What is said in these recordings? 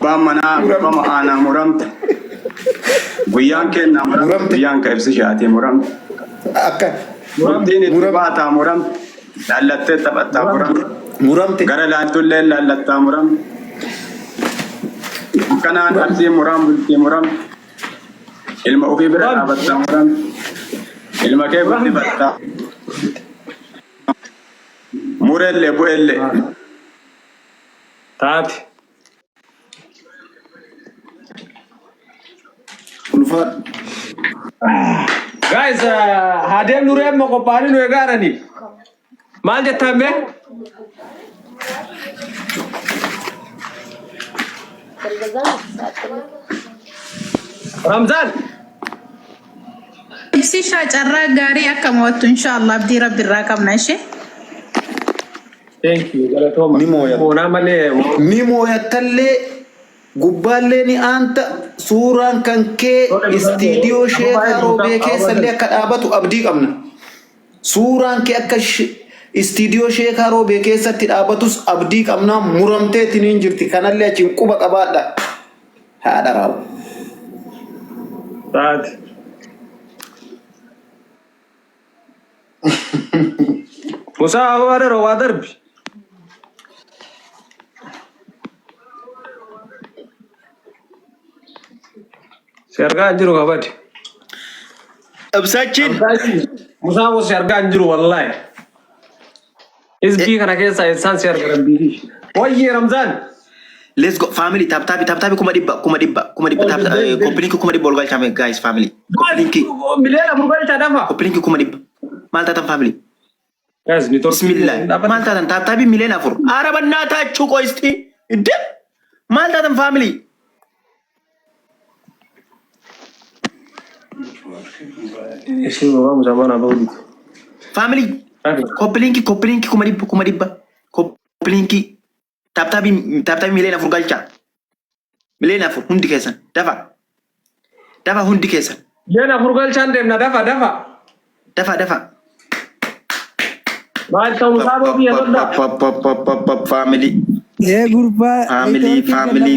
abbaan manaa qoma aanaa muramte guyyaan kennaa muramte guyyaan ka ibsi shaatee muramte akka murtiin itti baataa muramte lallattee taphattaa muramte gara laantullee lallattaa muramte kanaan arsii muram bultii muramte ilma ofii bira dhaabattaa muramte ilma kee bulti battaa murelle bu'elle taati guys hadem nurem mo ko pani no egarani mal jetambe Ramzan ibsi shacarra gari akamotu inshallah abdi rabbi rakabna ishi thank you galatoma mona male Mimo yattalle gubballe ni anta suuraan kanke studio sheekha roobee keessallee akka dhaabatu abdii qabna. Suuraan kee akka studio sheekha roobee keessatti dhaabatus abdii qabna. Muramteetiin hin jirti kanallee achiin quba qabaadha. Haadha raabu. taati Musa awara ro wadarbi Serga anjiru kabadi. Absachin. Musa wo serga anjiru wallahi. Isbi kana kesa insan serga rabbi. Oye Ramzan. Let's go family tap kuma dibba tap complete kuma dibba olgal chame guys family. Complete Milela burgal chadafa. complete kuma dibba. Malta tan family. Guys ni tor Bismillah. Malta tan tap milena fur. Arabanna ta chuko isti. Ide. Malta tan family. Isi baba muzamana baudi. Family. Complete kuma dibba. Complete tap milena fur galcha. Milena fur hundi kesan. Dafa hundi kesan. Yana burgal chandem na dafa. Dafa. Mal ta Musa bo bi yalla. Family. ये गुरबा Family.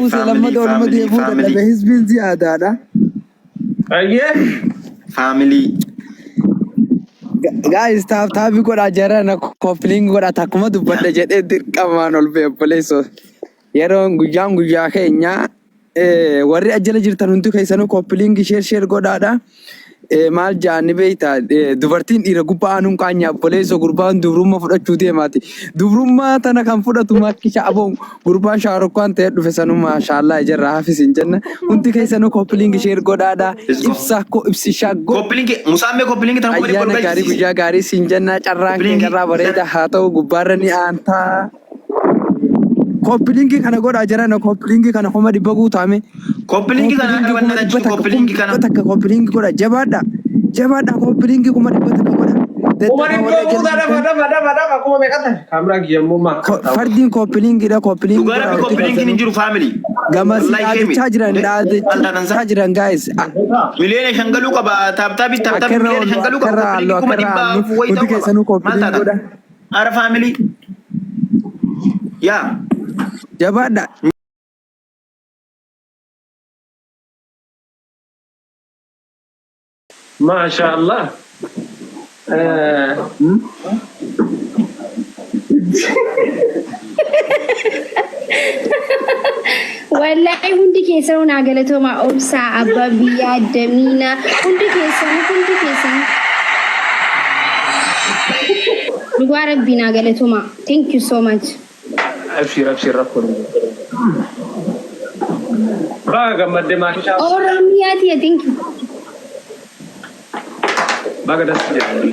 हिजबिन ज्यादा ना Aye. Family. Guys था भी को राजरा ना कॉपलिंग को रहा था कुमा दुपट्टे जेते dirqamaan ol bee poleso yeroon guyyaa keenya warri ajjala jirtan hundi keessanuu kooppiliing sheer godhaadha maal jaanni beeyta dubartiin dhiira gubbaa anuun qaanya poleso gurbaan dubrummaa fudhachuu deemaati dubrummaa tana kan fudhatu makkisha aboon gurbaan shaarokkaan ta'e dhufe sanuu maashaallah jirra hafisin jenna hundi keessanuu kooppiliing sheer godhaadha ibsa ko ibsi shaggo Musamme copling tan kuma dibba ayyaana olgal. gaarii guyyaa gaarii siin jenna carraan kee irraa bareeda haa ta'u gubbaarra ni aantaa Koppilingi kana godha jirana koppilingi kana homa dibba guutame Copling kana arabanna ta chuko copling kana. takka koppilingi godha jabaadha koppilingi kuma dibba takka godha Umar ibu dafa kuma mekata. Kamera giyamu mak. fardiin koppilingi da koppilingi Dugara bi copling ni jiru family. gamas Wallahi chajiran chajiran guys Milena shangalu ka ba tap milena shangalu ka copling kuma dibba hundi keessanuu koppilingi godha Ara family. Yeah. jabaadha Masya Allah. Wallahi hundi keessan una galatoma obsa ababiya damina hundi keessan Duga rabbina galatoma. Thank you so much. Abshir rakun. Baga madde masya Allah. Oh Ramiyati, thank you. Baga das jadi.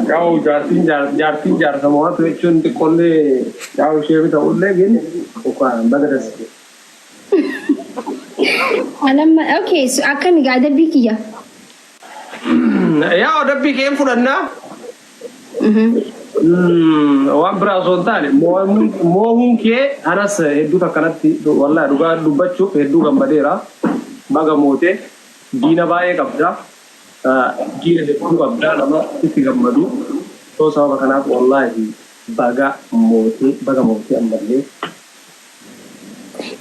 Kau jartin semua tu cun ti kolle kau shebi ta ulle gini. Bukan baga das. Okay, so akan gada bikiya. Ya udah bikin furanna. Wan berason tadi. Mohon ke anas edu takanati. Wallah duga dubacu edu gambadera. Baga mote. Dina baye kabda. Gila de pun kabda nama iti gambadu. So sama kanat wallahi. baga mootii ammallee.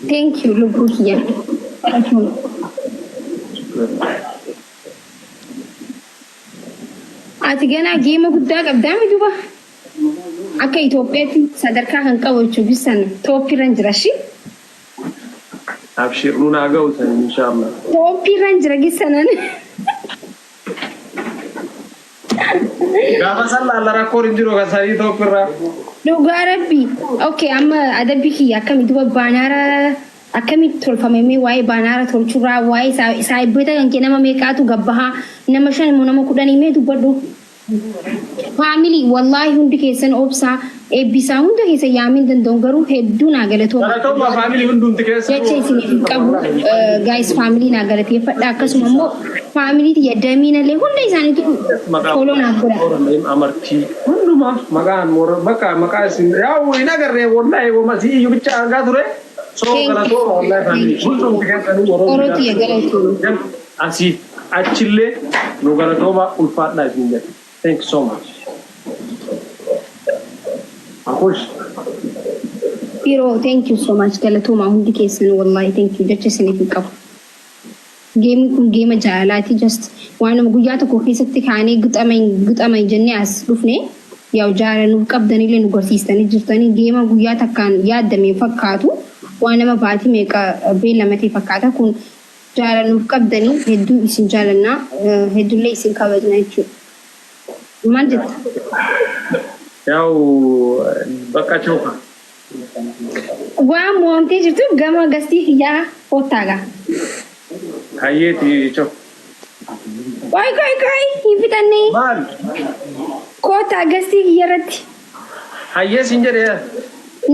Thank you, lubbuu kiyya. Ati ganaa geema guddaa qabdaa mi duba? Akka Itoophiyaatti sadarkaa kan qabaachuu bisan tooppiirran jira shi? Abshir nuun haa ga'u san inshallah. Tooppiirran jira gisanan. Gaafa sallaan rakkoon hin jiru kan sanii tooppiirraa. Dhugaa rabbi. Okay, amma adabbi kiyya akkami duba baanaara akkamitti tolfamee waa'ee baanaara tolchuurraa waa'ee saayibbota kan kee nama meeqaatu gabbahaa nama 5 immoo nama 10 himee dubbadhu. Faamilii wallaahi hundi keessan obsaa eebbisaa hunda keessa yaamin danda'u garuu hedduu naa galatooma. Galatooma faamilii hundumti keessa. Jecha isiniif qabu gaayis faamilii naa galateeffadha akkasuma immoo faamilii tiyya damiinallee hunda isaaniitu foloo naaf godha. Amartii hundumaa maqaa isin yaa'u hin agarree wallaahi wamasi iyyuu bicha argaa ture. So galatooma wallaahi faamilii hundumti keessanii Oroo tiyya galatooma. Asii achillee nu galatooma ulfaadhaa isin jedha. Thank you so much. Akush. Biro, thank you so much. Galatuma hundi keessan wallahi thank you. Jecha isiniif qabu. Geemni kun geema jaalalaati just waanuma guyyaa tokko keessatti kaanee guxamay jennee as dhufne yaa'u jaalaluuf qabdanillee nu gorsiistanii jirtanii geema guyyaa takkaan yaaddamee fakkaatu waan nama baatii meeqa beellamatee fakkaata kun jaalaluuf qabdanii hedduu isin jaalannaa hedduullee isin kabajna jechuudha. Maal jetta? Yaa'u bakka chooka. Waan mo'amtee jirtu gama gastii kiyyaa hottaagaa. Hayyeeti choo. Qoy hin fixannee. Maal? Koota gastii kiyya irratti. Hayyee siin jedhee.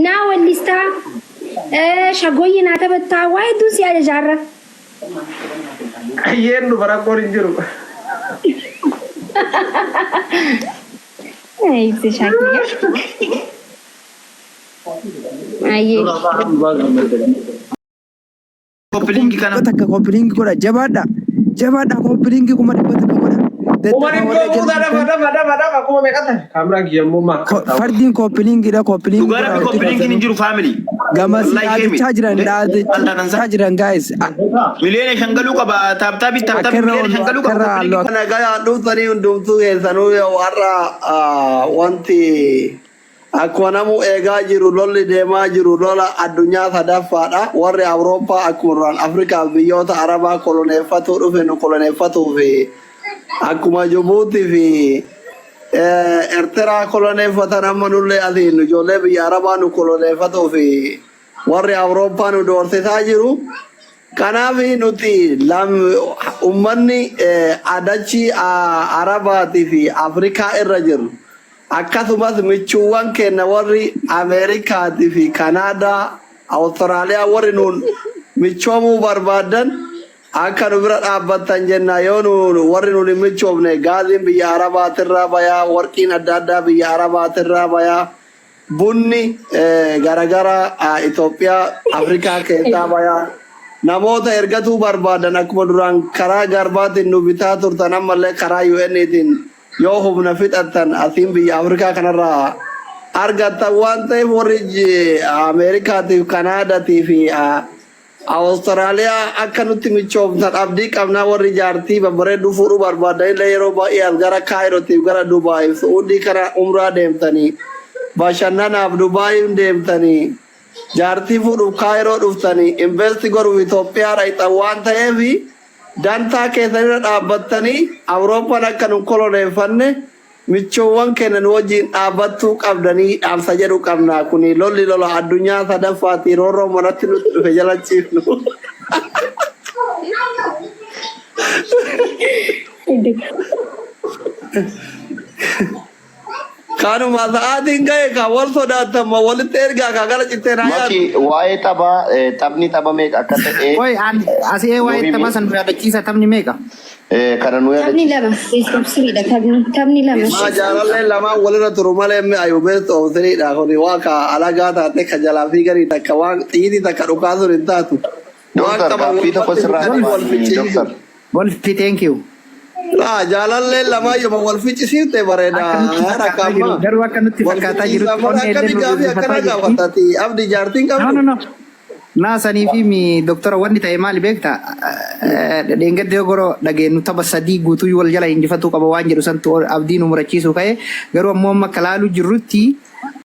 Naa wallistaa shagoyyi naa taphattaa waa hedduun si ajajaarra. Hayyeen nu barakkoon hin jiru. Ibsa shaakiyya. Ayyee. Koppilingi kana takka koppilingi godha jabaadha koppilingi kuma dhibba takka godha. Fardiin koppilingiidha koppilingi. Dhugaadhaan koppilingiin hin jiru faamilii. Gamas dhaabichaa jiran gaayis. Miliyoona 5 galuu qaba taaptaabii miliyoona 5 galuu qaba. Kana gayaa dhuftanii hundumtuu keessanuu har'a wanti akkuma namu eegaa jiru lolli deemaa jiru lola addunyaa sadaffaadha. Warri Awurooppaa akkuma duraan Afrikaa biyyoota Arabaa koloneeffatuu dhufe nu koloneeffatuu fi akkuma Jibuutii fi Eertiraa koloneeffatan amma nullee asiin ijoollee biyya Arabaa nu koloneeffatuu fi warri Awurooppaa nu doorsisaa jiru. Kanaaf nuti ummanni adachi Arabaatii fi Afrikaa irra jiru. Akkasumas michuuwwan keenya warri Ameerikaatii fi Kanaadaa, Awustiraaliyaa warri nuun michoomuu barbaadan akka nu bira dhaabbatan jenna yoo warri nuun hin michoomne gaaziin biyya Arabaatirraa bayaa, warqiin adda addaa biyya Arabaatirraa bayaa, bunni garagara Itoophiyaa Afrikaa keessaa bayaa. Namoota ergatuu barbaadan akkuma duraan karaa garbaatiin nu bitaa turtan ammallee karaa UN'tiin yoo humna fixatan asiin biyya Afrikaa kanarraa argatan waan ta'eef warri Ameerikaatiif Kanaadaatii fi Awustiraaliyaa akka nutti michoomsan abdii qabnaa warri jaartii babbareedduu fuudhuu barbaadanillee yeroo baay'ee as gara Kaayirootiif gara Dubaayiif Suudii kana umraa deemtanii bashannanaaf Dubaayiif deemtanii jaartii fuudhuuf Kaayiroo dhuftanii investi godhuuf Itoophiyaa dhaqxan waan ta'eef dantaa keessanirra dhaabbattanii Awurooppaan akka nu koloneeffanne michoowwan keenya nu wajjin dhaabbattuu qabdanii dhaamsa jedhu qabna. Kuni lolli lola addunyaa sadaffaati roorroo manatti nutti dhufe jala ciifnu. Kanuma sa'aatiin ga'e ka wal sodaatama walitti ergaa ka gara cittee naa yaadu. Waa'ee taphni tapha meeqa akka ta'e. Asii waa'ee tapha san yaadachiisa taphni meeqa? Kana nu Taphni lama. Siriidha taphni lama. Maa jaalallee lamaan walirra turu malee mi ayubees oomsiriidha. Kuni waa ka alagaa taate ka jalaa fi garii takka waan xiyyitii takka dhukaasuun hin taatu. Doktor, gaaffii tokko sirraa Wolfi, thank you. Lah jaalallee lamaayyuma wal ficcisiifte bareeda. Garuu akka nutti fakkaataa jirutti Akkami gaafii akkana gaafatati abdi jaartiin qabdu. No. Naasanii fi doktora wanni ta'e maali beekta? Dheengadde goro dhageenyu tapha sadii guutuu wal jala injifatuu qaba waan jedhu santu abdiin umurachiisu ka'e garuu ammoo amma kalaaluu jirrutti